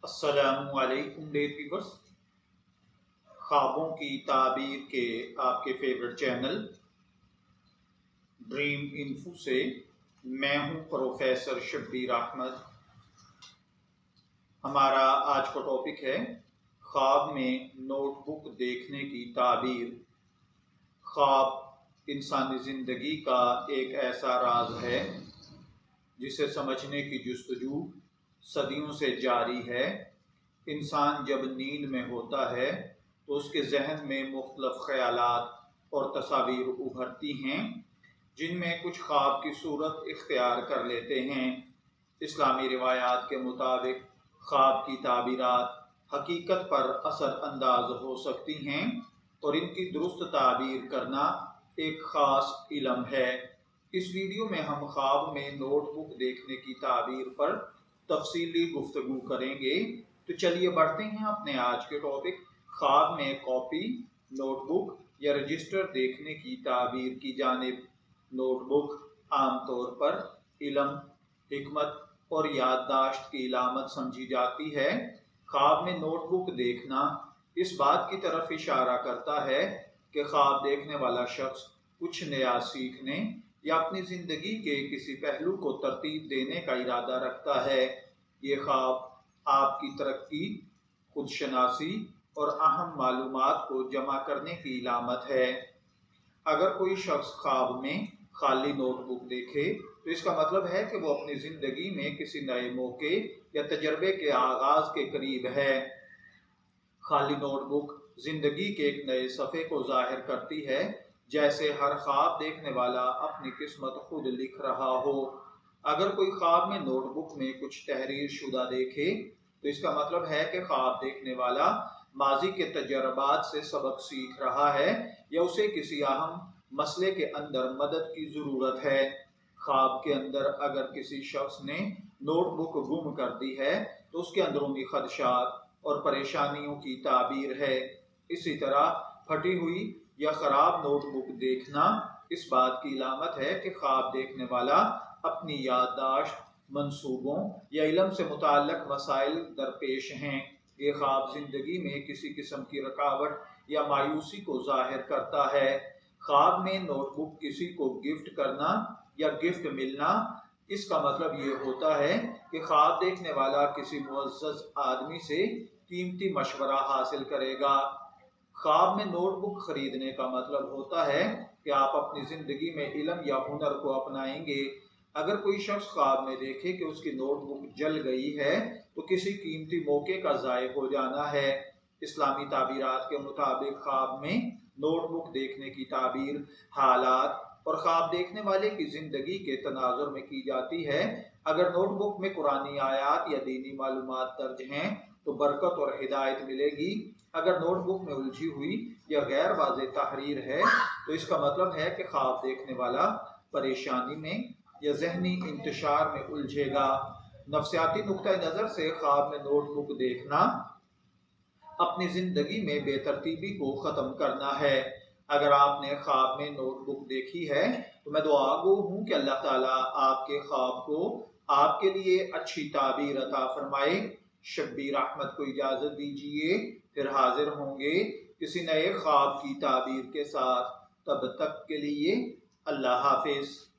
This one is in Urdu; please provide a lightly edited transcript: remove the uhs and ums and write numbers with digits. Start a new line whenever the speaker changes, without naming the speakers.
السلام علیکم ڈیئر ویورز، خوابوں کی تعبیر کے آپ کے فیورٹ چینل ڈریم انفو سے میں ہوں پروفیسر شبیر احمد۔ ہمارا آج کا ٹاپک ہے خواب میں نوٹ بک دیکھنے کی تعبیر۔ خواب انسانی زندگی کا ایک ایسا راز ہے جسے سمجھنے کی جستجو صدیوں سے جاری ہے۔ انسان جب نیند میں ہوتا ہے تو اس کے ذہن میں مختلف خیالات اور تصاویر ابھرتی ہیں جن میں کچھ خواب کی صورت اختیار کر لیتے ہیں۔ اسلامی روایات کے مطابق خواب کی تعبیرات حقیقت پر اثر انداز ہو سکتی ہیں اور ان کی درست تعبیر کرنا ایک خاص علم ہے۔ اس ویڈیو میں ہم خواب میں نوٹ بک دیکھنے کی تعبیر پر تفصیلی گفتگو کریں گے۔ تو چلیے بڑھتے ہیں اپنے آج کے ٹاپک، خواب میں کاپی، نوٹ بک یا رجسٹر دیکھنے کی تعبیر کی جانب۔ نوٹ بک عام طور پر علم، حکمت اور یادداشت کی علامت سمجھی جاتی ہے۔ خواب میں نوٹ بک دیکھنا اس بات کی طرف اشارہ کرتا ہے کہ خواب دیکھنے والا شخص کچھ نیا سیکھنے یا اپنی زندگی کے کسی پہلو کو ترتیب دینے کا ارادہ رکھتا ہے۔ یہ خواب آپ کی ترقی، خود شناسی اور اہم معلومات کو جمع کرنے کی علامت ہے۔ اگر کوئی شخص خواب میں خالی نوٹ بک دیکھے تو اس کا مطلب ہے کہ وہ اپنی زندگی میں کسی نئے موقع یا تجربے کے آغاز کے قریب ہے۔ خالی نوٹ بک زندگی کے ایک نئے صفحے کو ظاہر کرتی ہے، جیسے ہر خواب دیکھنے والا اپنی قسمت خود لکھ رہا ہو۔ اگر کوئی خواب میں نوٹ بک میں کچھ تحریر شدہ دیکھے تو اس کا مطلب ہے کہ خواب دیکھنے والا ماضی کے تجربات سے سبق سیکھ رہا ہے یا اسے کسی اہم مسئلے کے اندر مدد کی ضرورت ہے۔ خواب کے اندر اگر کسی شخص نے نوٹ بک گم کر دی ہے تو اس کے اندرونی خدشات اور پریشانیوں کی تعبیر ہے۔ اسی طرح پھٹی ہوئی یا خراب نوٹ بک دیکھنا اس بات کی علامت ہے کہ خواب دیکھنے والا اپنی یادداشت، منصوبوں یا علم سے متعلق مسائل درپیش ہیں۔ یہ خواب زندگی میں کسی قسم کی رکاوٹ یا مایوسی کو ظاہر کرتا ہے۔ خواب میں نوٹ بک کسی کو گفٹ کرنا یا گفٹ ملنا، اس کا مطلب یہ ہوتا ہے کہ خواب دیکھنے والا کسی معزز آدمی سے قیمتی مشورہ حاصل کرے گا۔ خواب میں نوٹ بک خریدنے کا مطلب ہوتا ہے کہ آپ اپنی زندگی میں علم یا ہنر کو اپنائیں گے۔ اگر کوئی شخص خواب میں دیکھے کہ اس کی نوٹ بک جل گئی ہے تو کسی قیمتی موقع کا ضائع ہو جانا ہے۔ اسلامی تعبیرات کے مطابق خواب میں نوٹ بک دیکھنے کی تعبیر حالات اور خواب دیکھنے والے کی زندگی کے تناظر میں کی جاتی ہے۔ اگر نوٹ بک میں قرآنی آیات یا دینی معلومات درج ہیں تو برکت اور ہدایت ملے گی۔ اگر نوٹ بک میں الجھی ہوئی یا غیر واضح تحریر ہے تو اس کا مطلب ہے کہ خواب دیکھنے والا پریشانی میں یا ذہنی انتشار میں الجھے گا۔ نفسیاتی نقطہ نظر سے خواب میں نوٹ بک دیکھنا اپنی زندگی میں بے ترتیبی کو ختم کرنا ہے۔ اگر آپ نے خواب میں نوٹ بک دیکھی ہے تو میں دعا گو ہوں کہ اللہ تعالیٰ آپ کے خواب کو آپ کے لیے اچھی تعبیر عطا فرمائے۔ شبیر احمد کو اجازت دیجیے، پھر حاضر ہوں گے کسی نئے خواب کی تعبیر کے ساتھ۔ تب تک کے لیے اللہ حافظ۔